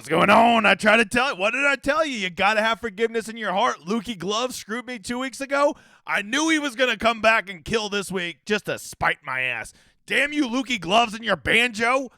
What's going on? I try to tell you. What did I tell you? You got to have forgiveness in your heart. Lukey Glove screwed me 2 weeks ago. I knew he was going to come back and kill this week just to spite my ass. Damn you, Lukey Gloves and your banjo.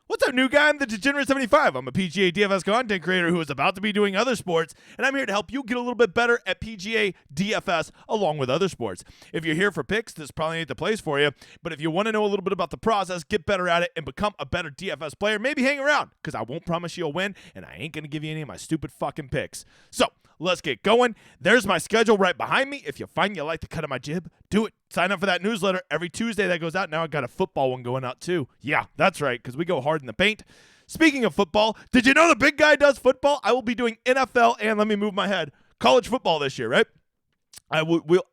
What's up, new guy? I'm the Degenerate75. I'm a PGA DFS content creator who is about to be doing other sports, and I'm here to help you get a little bit better at PGA DFS along with other sports. If you're here for picks, this probably ain't the place for you, but if you want to know a little bit about the process, get better at it, and become a better DFS player, maybe hang around, because I won't promise you'll win, and I ain't going to give you any of my stupid fucking picks. So, let's get going. There's my schedule right behind me. If you find you like the cut of my jib, do it. Sign up for that newsletter every Tuesday that goes out. Now I got a football one going out too. Yeah, that's right, because we go hard in the paint. Speaking of football, did you know the big guy does football? I will be doing NFL and, let me move my head, college football this year, right?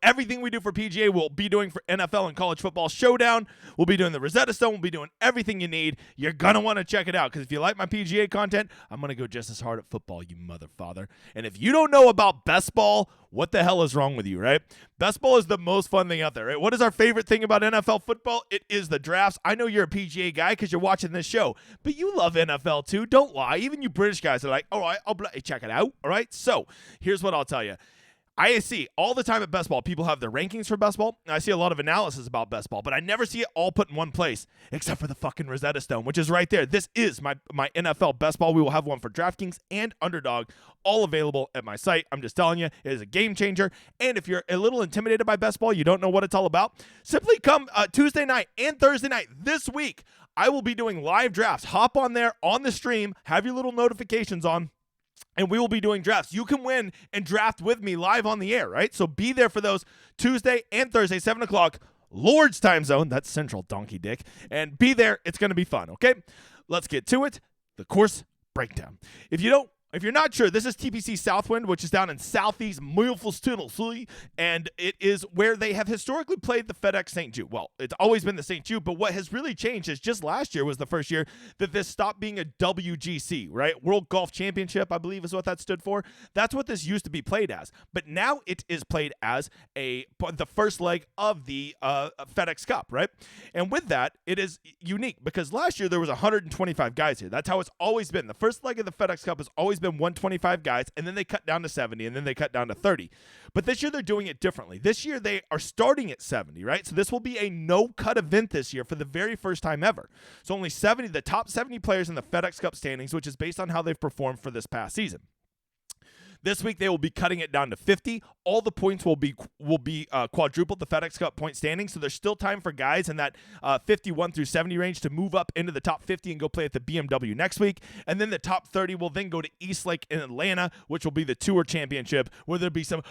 Everything we do for PGA, we'll be doing for NFL and college football showdown. We'll be doing the Rosetta Stone. We'll be doing everything you need. You're going to want to check it out, because if you like my PGA content, I'm going to go just as hard at football, you motherfather. And if you don't know about best ball, what the hell is wrong with you, right? Best ball is the most fun thing out there, right? What is our favorite thing about NFL football? It is the drafts. I know you're a PGA guy because you're watching this show, but you love NFL too. Don't lie. Even you British guys are like, all right, check it out. All right. So here's what I'll tell you. I see all the time at best ball, people have their rankings for best ball. I see a lot of analysis about best ball, but I never see it all put in one place, except for the fucking Rosetta Stone, which is right there. This is my NFL best ball. We will have one for DraftKings and Underdog, all available at my site. I'm just telling you, it is a game changer. And if you're a little intimidated by best ball, you don't know what it's all about, simply come Tuesday night and Thursday night this week. I will be doing live drafts. Hop on there on the stream, have your little notifications on, and we will be doing drafts. You can win and draft with me live on the air, right? So be there for those Tuesday and Thursday, 7 o'clock, Lord's time zone. That's Central, donkey dick. And be there. It's going to be fun, okay? Let's get to it. The course breakdown. If you're not sure, this is TPC Southwind, which is down in southeast Memphis, Tennessee, and it is where they have historically played the FedEx St. Jude. Well, it's always been the St. Jude, but what has really changed is just last year was the first year that this stopped being a WGC, right? World Golf Championship, I believe is what that stood for. That's what this used to be played as. But now it is played as the first leg of the FedEx Cup, right? And with that, it is unique because last year there was 125 guys here. That's how it's always been. The first leg of the FedEx Cup has always been 125 guys, and then they cut down to 70, and then they cut down to 30. But this year they're doing it differently. This year they are starting at 70, right? So this will be a no-cut event this year for the very first time ever. So only the top 70 players in the FedEx Cup standings, which is based on how they've performed for this past season. This week, they will be cutting it down to 50. All the points will be quadrupled, the FedEx Cup point standing. So there's still time for guys in that 51 through 70 range to move up into the top 50 and go play at the BMW next week. And then the top 30 will then go to Eastlake in Atlanta, which will be the Tour Championship, where there'll be some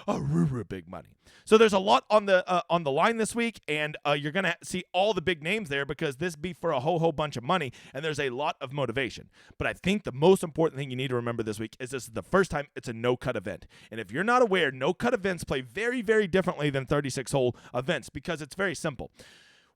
big money. So there's a lot on the line this week, and you're going to see all the big names there because this be for a whole bunch of money, and there's a lot of motivation. But I think the most important thing you need to remember this week is this is the first time it's a no-cut event. And if you're not aware, no-cut events play very, very differently than 36-hole events because it's very simple.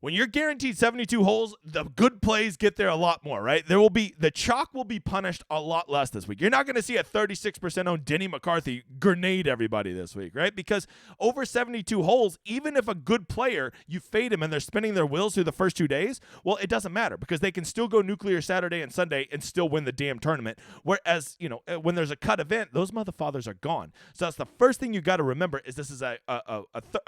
When you're guaranteed 72 holes, the good plays get there a lot more, right? The chalk will be punished a lot less this week. You're not going to see a 36% owned Denny McCarthy grenade everybody this week, right? Because over 72 holes, even if a good player, you fade him and they're spinning their wheels through the first 2 days, well, it doesn't matter because they can still go nuclear Saturday and Sunday and still win the damn tournament. Whereas, when there's a cut event, those motherfathers are gone. So that's the first thing you got to remember is this is a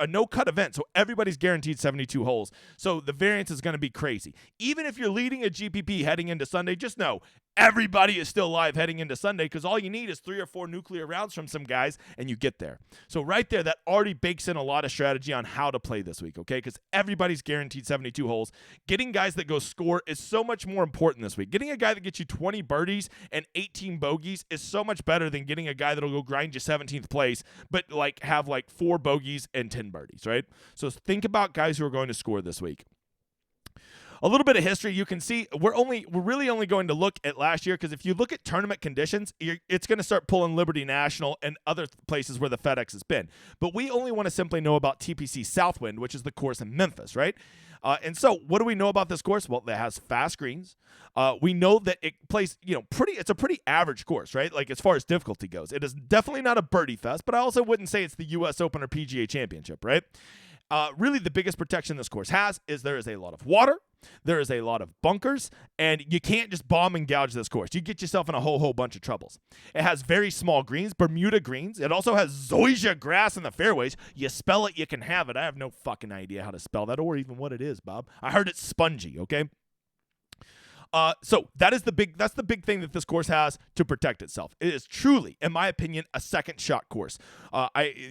no-cut event. So everybody's guaranteed 72 holes. So the variance is going to be crazy. Even if you're leading a GPP heading into Sunday, just know everybody is still live heading into Sunday because all you need is 3 or 4 nuclear rounds from some guys and you get there. So right there, that already bakes in a lot of strategy on how to play this week, okay? Because everybody's guaranteed 72 holes. Getting guys that go score is so much more important this week. Getting a guy that gets you 20 birdies and 18 bogeys is so much better than getting a guy that'll go grind you 17th place but have 4 bogeys and 10 birdies, right? So think about guys who are going to score this week. A little bit of history, you can see we're really only going to look at last year because if you look at tournament conditions, it's going to start pulling Liberty National and other places where the FedEx has been. But we only want to simply know about TPC Southwind, which is the course in Memphis, right? And so what do we know about this course? Well, it has fast greens. We know that it plays, it's a pretty average course, right? As far as difficulty goes. It is definitely not a birdie fest, but I also wouldn't say it's the U.S. Open or PGA Championship, right? Really, the biggest protection this course has is there is a lot of water. There is a lot of bunkers, and you can't just bomb and gouge this course. You get yourself in a whole bunch of troubles. It has very small greens, Bermuda greens. It also has zoysia grass in the fairways. You spell it, you can have it. I have no fucking idea how to spell that or even what it is, Bob. I heard it's spongy, okay? So that's the big thing that this course has to protect itself. It is truly, in my opinion, a second shot course.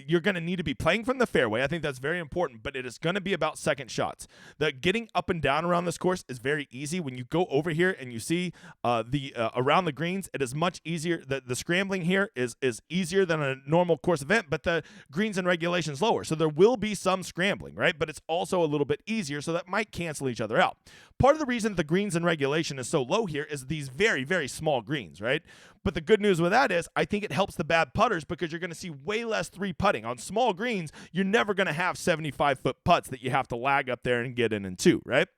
You're going to need to be playing from the fairway. I think that's very important, but it is going to be about second shots. The getting up and down around this course is very easy. When you go over here and you see around the greens, it is much easier. The scrambling here is easier than a normal course event, but the greens and regulations lower. So there will be some scrambling, right? But it's also a little bit easier, so that might cancel each other out. Part of the reason the greens and regulation is so low here is these very, very small greens, right? But the good news with that is I think it helps the bad putters because you're going to see way less three putting. On small greens, you're never going to have 75-foot putts that you have to lag up there and get in two, right?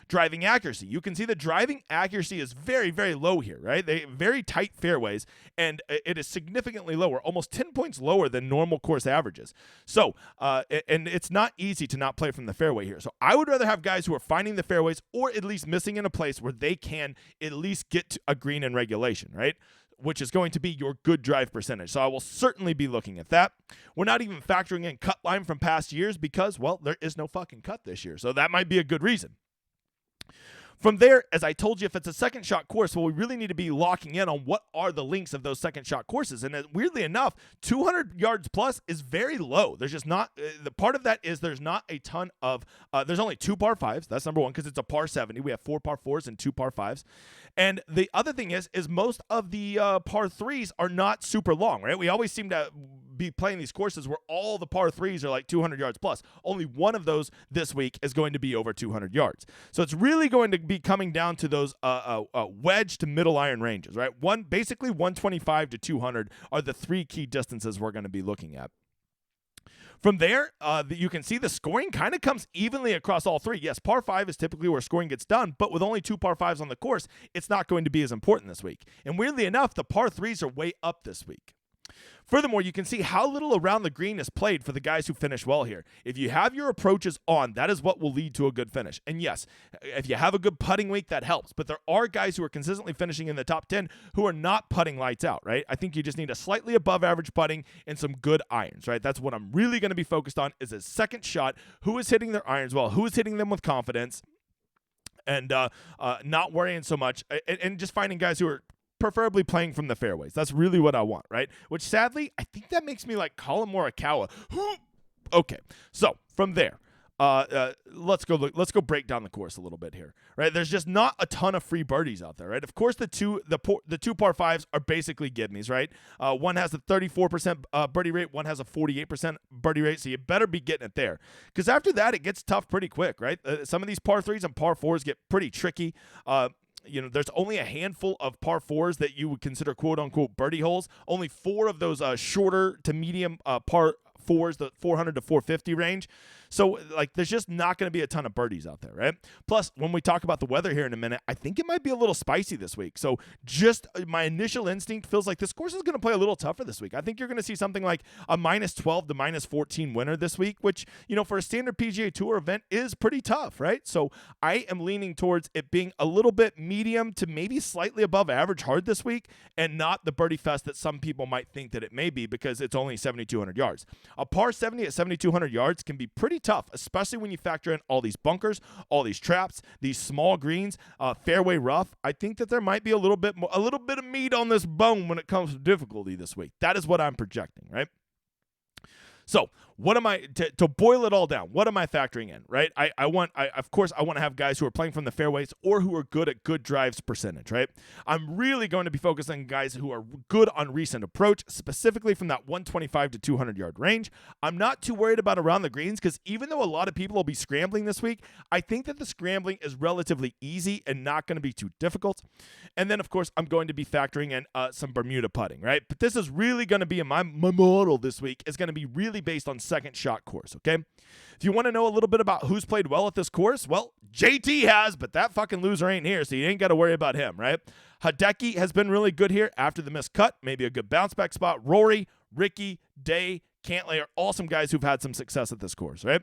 Driving accuracy. You can see the driving accuracy is very, very low here, right? They very tight fairways, and it is significantly lower, almost 10 points lower than normal course averages. So, and it's not easy to not play from the fairway here. So I would rather have guys who are finding the fairways or at least missing in a place where they can at least get to a green in regulation, right? Which is going to be your good drive percentage. So I will certainly be looking at that. We're not even factoring in cut line from past years because, well, there is no fucking cut this year. So that might be a good reason. From there, as I told you, if it's a second shot course, well, we really need to be locking in on what are the links of those second shot courses. And weirdly enough, 200 yards plus is very low. There's just not, the part of that is there's not a ton of, there's only 2 par 5s. That's number one, because it's a par 70. We have 4 par 4s and 2 par 5s. And the other thing is most of the par 3s are not super long, right? We always seem to be playing these courses where all the par 3s are like 200 yards plus. Only one of those this week is going to be over 200 yards. So it's really going to be coming down to those wedge to middle iron ranges, right? Basically 125 to 200 are the 3 key distances we're going to be looking at. From there, you can see the scoring kind of comes evenly across all 3. Yes, par 5 is typically where scoring gets done, but with only 2 par 5s on the course, it's not going to be as important this week. And weirdly enough, the par 3s are way up this week. Furthermore, you can see how little around the green is played for the guys who finish well here. If you have your approaches on, that is what will lead to a good finish. And yes, if you have a good putting week, that helps. But there are guys who are consistently finishing in the top 10 who are not putting lights out, right? I think you just need a slightly above average putting and some good irons, right? That's what I'm really going to be focused on is a second shot. Who is hitting their irons well? Who is hitting them with confidence? And not worrying so much. And just finding guys who are preferably playing from the fairways. That's really what I want, right? Which sadly, I think that makes me like Colin Morikawa. Okay, so from there, let's go break down the course a little bit here, right? There's just not a ton of free birdies out there, right? Of course, the two par 5s are basically gimmies, right? One has a 34% birdie rate, one has a 48% birdie rate, so you better be getting it there. Because after that, it gets tough pretty quick, right? Some of these par 3s and par 4s get pretty tricky. There's only a handful of par 4s that you would consider quote-unquote birdie holes. Only 4 of those shorter to medium par 4s, the 400 to 450 range. So, like, there's just not going to be a ton of birdies out there, right? Plus, when we talk about the weather here in a minute, I think it might be a little spicy this week. So, just my initial instinct feels like this course is going to play a little tougher this week. I think you're going to see something like a minus 12 to minus 14 winner this week, which, for a standard PGA Tour event is pretty tough, right? So, I am leaning towards it being a little bit medium to maybe slightly above average hard this week and not the birdie fest that some people might think that it may be because it's only 7,200 yards. A par 70 at 7,200 yards can be pretty tough, especially when you factor in all these bunkers, all these traps, these small greens, fairway rough. I think that there might be a little bit of meat on this bone when it comes to difficulty this week. That is what I'm projecting, right? So what am I, to boil it all down, what am I factoring in, right? Of course, I want to have guys who are playing from the fairways or who are good at good drives percentage, right? I'm really going to be focusing on guys who are good on recent approach, specifically from that 125 to 200 yard range. I'm not too worried about around the greens because even though a lot of people will be scrambling this week, I think that the scrambling is relatively easy and not going to be too difficult. And then, of course, I'm going to be factoring in some Bermuda putting, right? But this is really going to be my model this week is going to be really based on second shot course, okay? If you want to know a little bit about who's played well at this course, well, JT has, but that fucking loser ain't here, so you ain't got to worry about him, right? Hideki has been really good here after the missed cut, maybe a good bounce back spot. Rory, Ricky, Day, Cantlay are all some guys who've had some success at this course, right?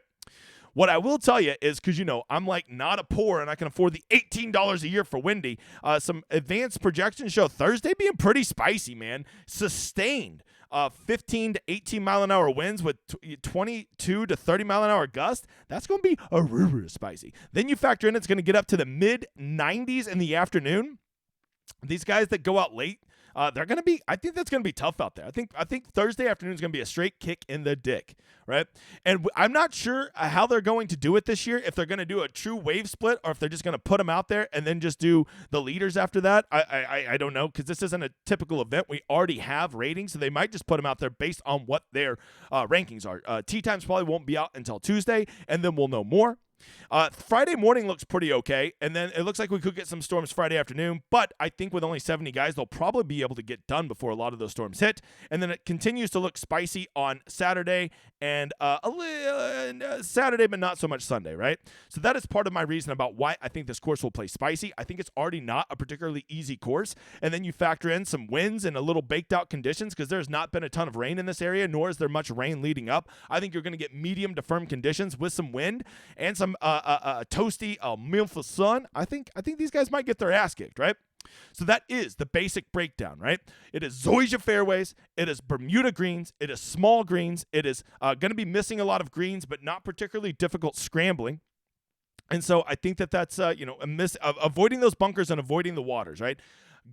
What I will tell you is, because, I'm like not a poor and I can afford the $18 a year for Windy, some advanced projections show Thursday being pretty spicy, man. Sustained 15 to 18 mile an hour winds with 22 to 30 mile an hour gust. That's going to be a spicy. Then you factor in it's going to get up to the mid 90s in the afternoon. These guys that go out late, they're going to be, I think that's going to be tough out there. I think Thursday afternoon is going to be a straight kick in the dick, right? And I'm not sure how they're going to do it this year, if they're going to do a true wave split or if they're just going to put them out there and then just do the leaders after that. I don't know, because this isn't a typical event. We already have ratings, so they might just put them out there based on what their rankings are. Tee times probably won't be out until Tuesday, and then we'll know more. Friday morning looks pretty okay, and then it looks like we could get some storms Friday afternoon, but I think with only 70 guys, they'll probably be able to get done before a lot of those storms hit, and then it continues to look spicy on Saturday and Saturday, but not so much Sunday, right? So that is part of my reason about why I think this course will play spicy. I think it's already not a particularly easy course, and then you factor in some winds and a little baked out conditions because there's not been a ton of rain in this area, nor is there much rain leading up. I think you're going to get medium to firm conditions with some wind and some toasty Memphis sun. I think these guys might get their ass kicked, right? So that is the basic breakdown, right? It is Zoysia fairways, it is Bermuda greens, it is small greens, it is going to be missing a lot of greens, but not particularly difficult scrambling. And so I think that's avoiding those bunkers and avoiding the waters, right?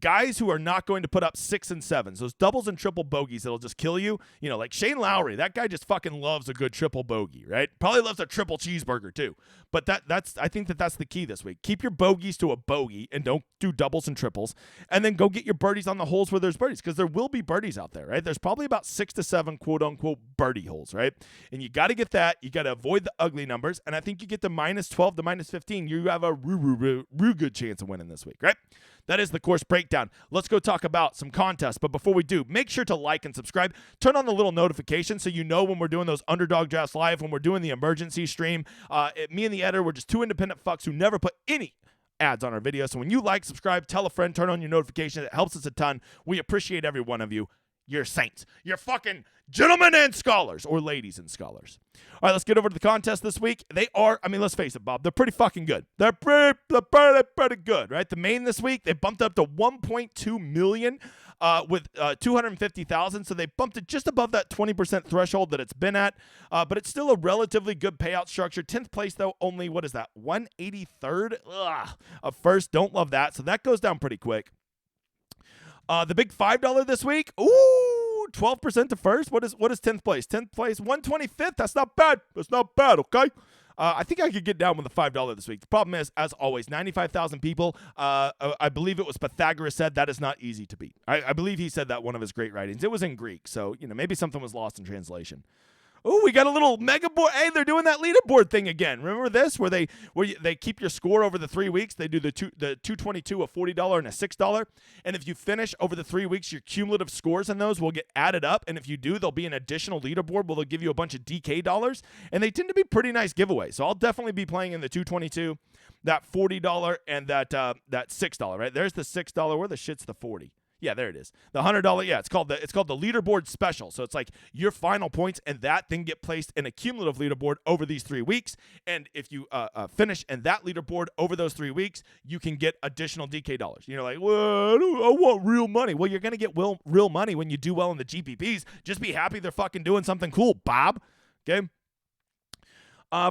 Guys who are not going to put up 6 and 7s, those doubles and triple bogeys that'll just kill you. Like Shane Lowry, that guy just fucking loves a good triple bogey, right? Probably loves a triple cheeseburger too. But I think that's the key this week. Keep your bogeys to a bogey and don't do doubles and triples. And then go get your birdies on the holes where there's birdies, because there will be birdies out there, right? There's probably about 6 to 7 quote unquote birdie holes, right? And you got to get that. You got to avoid the ugly numbers. And I think you get to minus 12 to minus 15. You have a real good chance of winning this week, right? That is the course breakdown. Let's go talk about some contests. But before we do, make sure to like and subscribe. Turn on the little notification so you know when we're doing those underdog drafts live, when we're doing the emergency stream. Me and the editor, we're just two independent fucks who never put any ads on our videos. So when you like, subscribe, tell a friend, turn on your notifications. It helps us a ton. We appreciate every one of you. You're saints. You're fucking gentlemen and scholars, or ladies and scholars. All right, let's get over to the contest this week. They are, let's face it, Bob, they're pretty fucking good. They're pretty good, right? The main this week, they bumped up to 1.2 million with 250,000, so they bumped it just above that 20% threshold that it's been at, but it's still a relatively good payout structure. 10th place, though, only, 183rd of first. Don't love that, so that goes down pretty quick. The big $5 this week, 12% to first. What is 10th place? 10th place, 125th. That's not bad. That's not bad, okay? I think I could get down with the $5 this week. The problem is, as always, 95,000 people. I believe it was Pythagoras said that is not easy to beat. I believe he said that one of his great writings. It was in Greek, so maybe something was lost in translation. Oh, we got a little mega board. Hey, they're doing that leaderboard thing again. Remember this, where they keep your score over the 3 weeks. They do the 222, a $40, and a $6. And if you finish over the 3 weeks, your cumulative scores in those will get added up. And if you do, there'll be an additional leaderboard where they'll give you a bunch of DK dollars. And they tend to be pretty nice giveaways. So I'll definitely be playing in the 222, that $40, and that $6. Right there's the $6. Where the shit's the 40? Yeah, there it is. The $100. Yeah, it's called the leaderboard special. So it's like your final points, and that then get placed in a cumulative leaderboard over these 3 weeks. And if you finish in that leaderboard over those 3 weeks, you can get additional DK dollars. You're like, well, I want real money. Well, you're gonna get real money when you do well in the GPPs. Just be happy they're fucking doing something cool, Bob. Okay.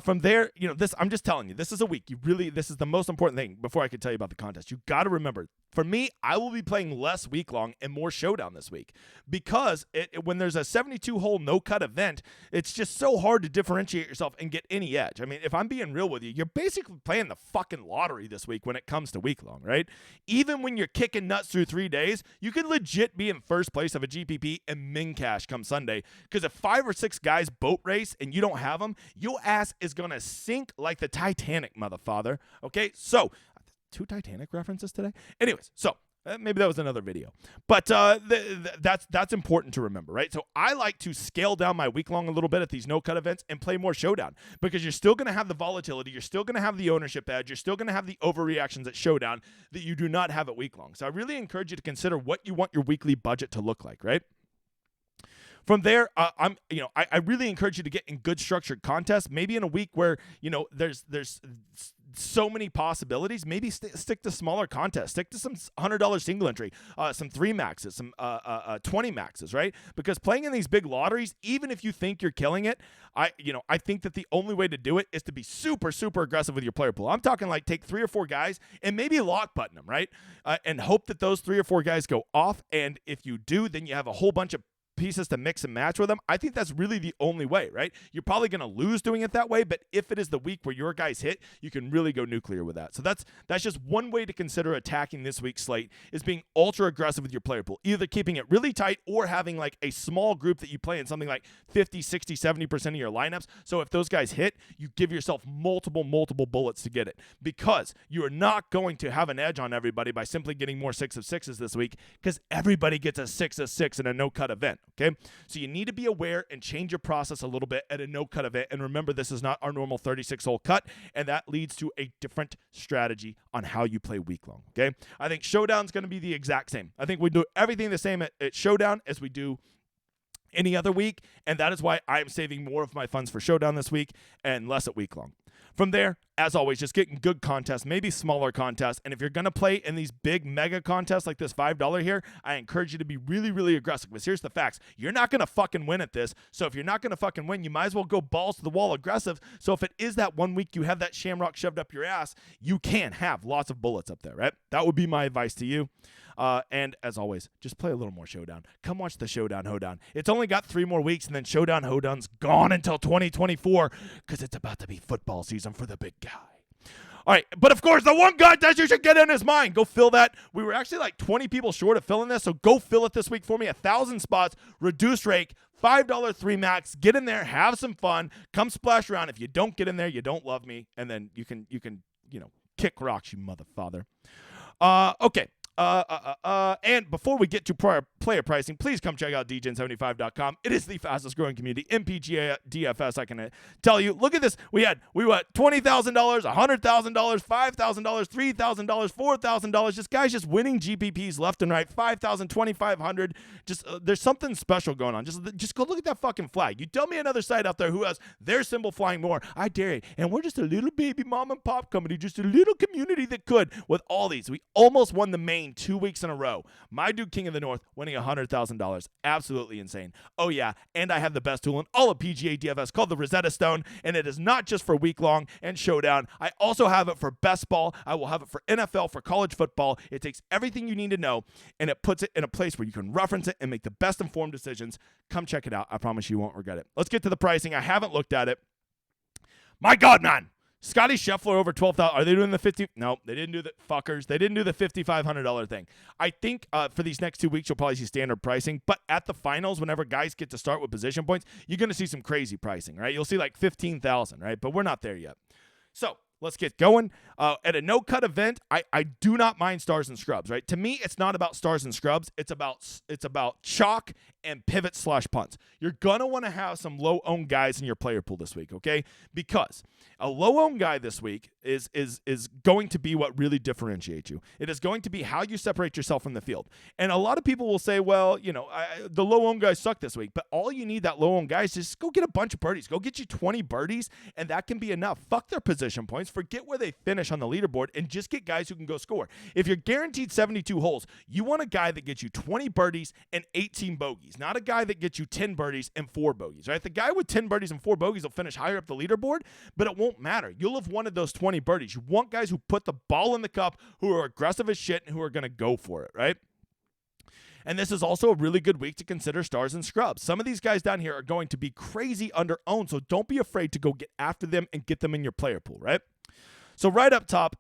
From there, I'm just telling you, this is a week. This is the most important thing before I can tell you about the contest. You got to remember, for me, I will be playing less week long and more showdown this week because when there's a 72-hole no-cut event, it's just so hard to differentiate yourself and get any edge. If I'm being real with you, you're basically playing the fucking lottery this week when it comes to week long, right? Even when you're kicking nuts through 3 days, you could legit be in first place of a GPP and min cash come Sunday, because if 5 or 6 guys boat race and you don't have them, your ass is going to sink like the Titanic, motherfather. Okay, so 2 Titanic references today. Anyways, so maybe that was another video, but that's important to remember, right? So I like to scale down my week long a little bit at these no-cut events and play more showdown, because you're still going to have the volatility, you're still going to have the ownership edge, you're still going to have the overreactions at showdown that you do not have at week long. So I really encourage you to consider what you want your weekly budget to look like, right? From there, I really encourage you to get in good structured contests. Maybe in a week where there's so many possibilities. Maybe stick to smaller contests. Stick to some $100 single entry, some 3 maxes, some 20 maxes, right? Because playing in these big lotteries, even if you think you're killing it, I think that the only way to do it is to be super, super aggressive with your player pool. I'm talking like take 3 or 4 guys and maybe lock button them, right? And hope that those 3 or 4 guys go off. And if you do, then you have a whole bunch of pieces to mix and match with them. I think that's really the only way, right? You're probably going to lose doing it that way, but if it is the week where your guys hit, you can really go nuclear with that. So that's just one way to consider attacking this week's slate, is being ultra aggressive with your player pool, either keeping it really tight or having like a small group that you play in something like 50, 60, 70% of your lineups. So if those guys hit, you give yourself multiple bullets to get it, because you are not going to have an edge on everybody by simply getting more 6 of 6s this week, because everybody gets a 6 of 6 in a no-cut event. Okay, so you need to be aware and change your process a little bit at a no-cut event. And remember, this is not our normal 36-hole cut, and that leads to a different strategy on how you play week-long. Okay, I think Showdown's going to be the exact same. I think we do everything the same at Showdown as we do any other week, and that is why I'm saving more of my funds for Showdown this week and less at week-long. From there, as always, just getting good contests, maybe smaller contests. And if you're going to play in these big mega contests like this $5 here, I encourage you to be really, really aggressive. Because here's the facts. You're not going to fucking win at this. So if you're not going to fucking win, you might as well go balls to the wall aggressive. So if it is that one week you have that shamrock shoved up your ass, you can have lots of bullets up there, right? That would be my advice to you. And as always, just play a little more Showdown. Come watch the Showdown Hoedown. It's only got 3 more weeks, and then Showdown Hoedown's gone until 2024, because it's about to be football season for the big guy. All right, but of course, the one contest you should get in is mine. Go fill that. We were actually like 20 people short of filling this, so go fill it this week for me. 1,000 spots, reduced rate, $5 3 max. Get in there, have some fun, come splash around. If you don't get in there, you don't love me, and then you can kick rocks, you motherfather. Okay. And before we get to player pricing, please come check out DGen75.com. It is the fastest growing community in PGA DFS. I can tell you. Look at this. We went $20,000, $100,000, $5,000, $3,000, $4,000. Just guys just winning GPPs left and right. 5,000, 2,500. Just there's something special going on. Just go look at that fucking flag. You tell me another site out there who has their symbol flying more. I dare you. And we're just a little baby mom and pop company, just a little community that could with all these. We almost won the main 2 weeks in a row. My dude King of the North winning $100,000. Absolutely insane. Oh yeah, and I have the best tool in all of PGA DFS called the Rosetta Stone, and it is not just for week long and Showdown. I also have it for best ball. I will have it for NFL, for college football. It takes everything you need to know, and it puts it in a place where you can reference it and make the best informed decisions. Come check it out. I promise you won't regret it. Let's get to the pricing. I haven't looked at it. My God, man. Scotty Scheffler over 12,000. Are they doing the 50? No, they didn't do the fuckers. They didn't do the $5,500 thing. I think for these next 2 weeks, you'll probably see standard pricing. But at the finals, whenever guys get to start with position points, you're going to see some crazy pricing, right? You'll see like 15,000, right? But we're not there yet. So let's get going. At a no-cut event, I do not mind stars and scrubs, right? To me, it's not about stars and scrubs. It's about chalk and pivot/punts. You're going to want to have some low-owned guys in your player pool this week, okay? Because a low-owned guy this week is going to be what really differentiates you. It is going to be how you separate yourself from the field. And a lot of people will say, well, the low-owned guys suck this week. But all you need that low-owned guys is just go get a bunch of birdies. Go get you 20 birdies, and that can be enough. Fuck their position points. Forget where they finish on the leaderboard and just get guys who can go score. If you're guaranteed 72 holes, you want a guy that gets you 20 birdies and 18 bogeys, not a guy that gets you 10 birdies and 4 bogeys, right? The guy with 10 birdies and 4 bogeys will finish higher up the leaderboard, but it won't matter. You'll have wanted those 20 birdies. You want guys who put the ball in the cup, who are aggressive as shit, and who are going to go for it, right? And this is also a really good week to consider stars and scrubs. Some of these guys down here are going to be crazy under-owned, so don't be afraid to go get after them and get them in your player pool, right? So right up top,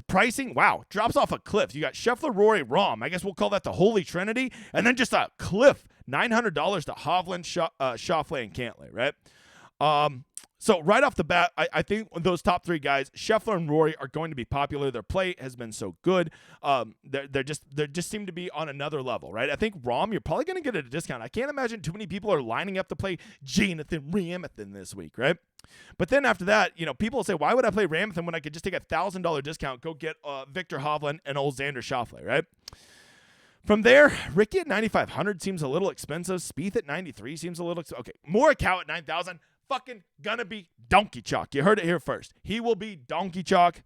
pricing, wow, drops off a cliff. You got Scheffler, Rory, Rahm. I guess we'll call that the Holy Trinity. And then just a cliff, $900 to Hovland, Schauffele, and Cantlay, right? So right off the bat, I think those top 3 guys, Scheffler and Rory, are going to be popular. Their play has been so good. They just seem to be on another level, right? I think Rahm, you're probably going to get at a discount. I can't imagine too many people are lining up to play Jonathan Ramthan this week, right? But then after that, people will say, why would I play Ramthan when I could just take $1,000 discount, go get Victor Hovland and old Xander Schauffele, right? From there, Ricky at 9,500 seems a little expensive. Spieth at 93 seems a little expensive. Okay, Morikawa at 9,000. Fucking gonna be donkey chalk. You heard it here first. He will be donkey chalk.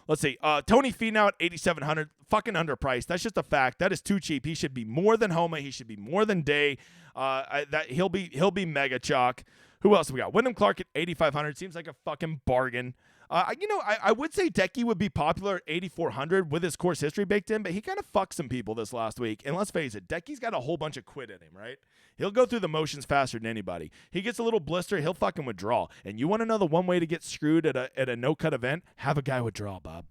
Let's see. Tony Finau at 8,700. Fucking underpriced. That's just a fact. That is too cheap. He should be more than Homa. He should be more than Day. He'll be mega chalk. Who else we got? Wyndham Clark at 8,500. Seems like a fucking bargain. I would say Decky would be popular at 8,400 with his course history baked in, but he kind of fucked some people this last week. And let's face it, Decky's got a whole bunch of quit in him, right? He'll go through the motions faster than anybody. He gets a little blister, he'll fucking withdraw. And you want to know the one way to get screwed at a no-cut event? Have a guy withdraw, Bob.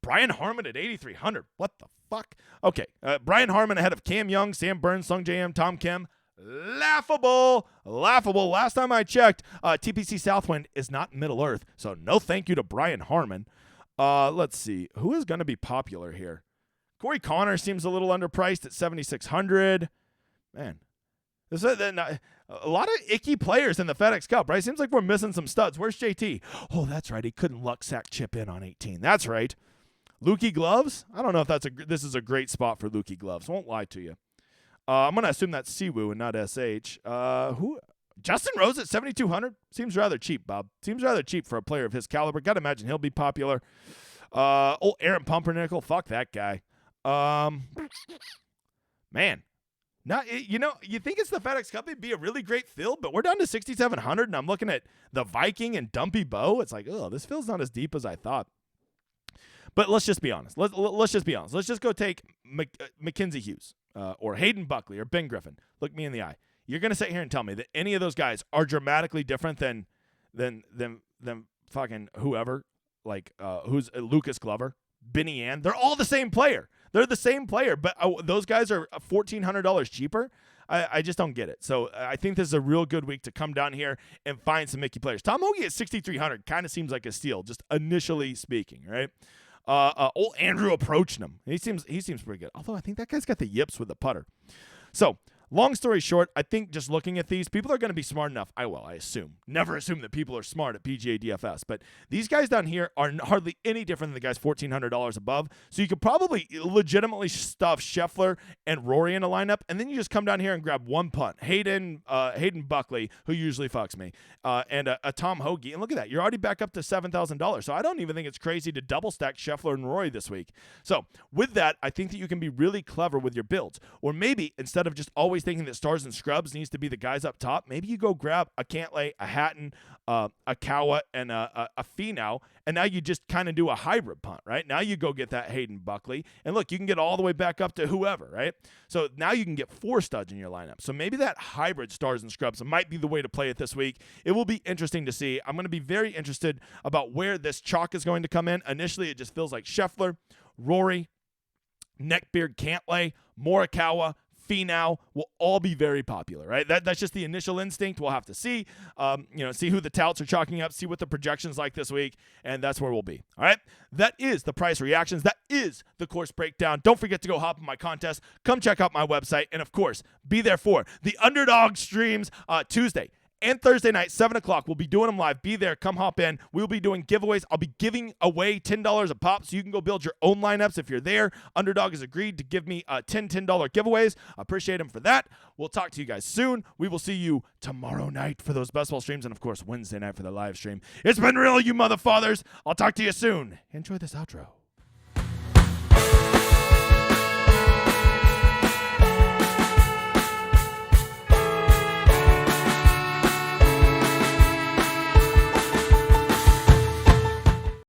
Brian Harmon at 8,300. What the fuck? Okay, Brian Harmon ahead of Cam Young, Sam Burns, Sung J M, Tom Kim. Laughable. Last time I checked, TPC Southwind is not Middle Earth, so no thank you to Brian Harmon. Let's see. Who is going to be popular here? Corey Connor seems a little underpriced at 7,600. Man, this is a lot of icky players in the FedEx Cup, right? Seems like we're missing some studs. Where's JT? Oh, that's right. He couldn't luck sack chip in on 18. That's right. Lukey Gloves? I don't know if this is a great spot for Lukey Gloves. Won't lie to you. I'm going to assume that's Siwoo and not SH. Who? Justin Rose at 7,200? Seems rather cheap, Bob. Seems rather cheap for a player of his caliber. Got to imagine he'll be popular. Aaron Pumpernickel. Fuck that guy. Man. You think it's the FedEx Cup, it'd be a really great field, but we're down to 6,700, and I'm looking at the Viking and Dumpy Bow. It's like, oh, this field's not as deep as I thought. But let's just be honest. Let's just be honest. Let's just go take Mackenzie Hughes or Hayden Buckley or Ben Griffin. Look me in the eye. You're going to sit here and tell me that any of those guys are dramatically different than fucking whoever, like who's Lucas Glover, Benny Ann. They're all the same player. They're the same player, but those guys are $1,400 cheaper. I just don't get it. So I think this is a real good week to come down here and find some Mickey players. Tom Hoagie at 6,300 kind of seems like a steal, just initially speaking, right? Old Andrew approaching him. He seems pretty good. Although I think that guy's got the yips with the putter. So long story short, I think just looking at these, people are going to be smart enough. I assume. Never assume that people are smart at PGA DFS. But these guys down here are hardly any different than the guys $1,400 above. So you could probably legitimately stuff Scheffler and Rory in a lineup, and then you just come down here and grab one punt. Hayden Buckley, who usually fucks me, and a Tom Hoagie. And look at that. You're already back up to $7,000. So I don't even think it's crazy to double stack Scheffler and Rory this week. So with that, I think that you can be really clever with your builds. Or maybe instead of just always thinking that Stars and Scrubs needs to be the guys up top, maybe you go grab a Cantlay, a Hatton, a Kawa, and a Finau, and now you just kind of do a hybrid punt, right? Now you go get that Hayden Buckley, and look, you can get all the way back up to whoever, right? So now you can get 4 studs in your lineup. So maybe that hybrid Stars and Scrubs might be the way to play it this week. It will be interesting to see. I'm going to be very interested about where this chalk is going to come in. Initially, it just feels like Scheffler, Rory, Neckbeard, Cantlay, Morikawa, Finau will all be very popular, right? That's just the initial instinct. We'll have to see, see who the touts are chalking up, see what the projection's like this week, and that's where we'll be. All right? That is the price reactions. That is the course breakdown. Don't forget to go hop on my contest. Come check out my website, and of course, be there for the Underdog streams Tuesday and Thursday night, 7 o'clock. We'll be doing them live. Be there. Come hop in. We'll be doing giveaways. I'll be giving away $10 a pop, so you can go build your own lineups if you're there. Underdog has agreed to give me $10 giveaways. I appreciate them for that. We'll talk to you guys soon. We will see you tomorrow night for those best ball streams, and, of course, Wednesday night for the live stream. It's been real, you motherfathers. I'll talk to you soon. Enjoy this outro.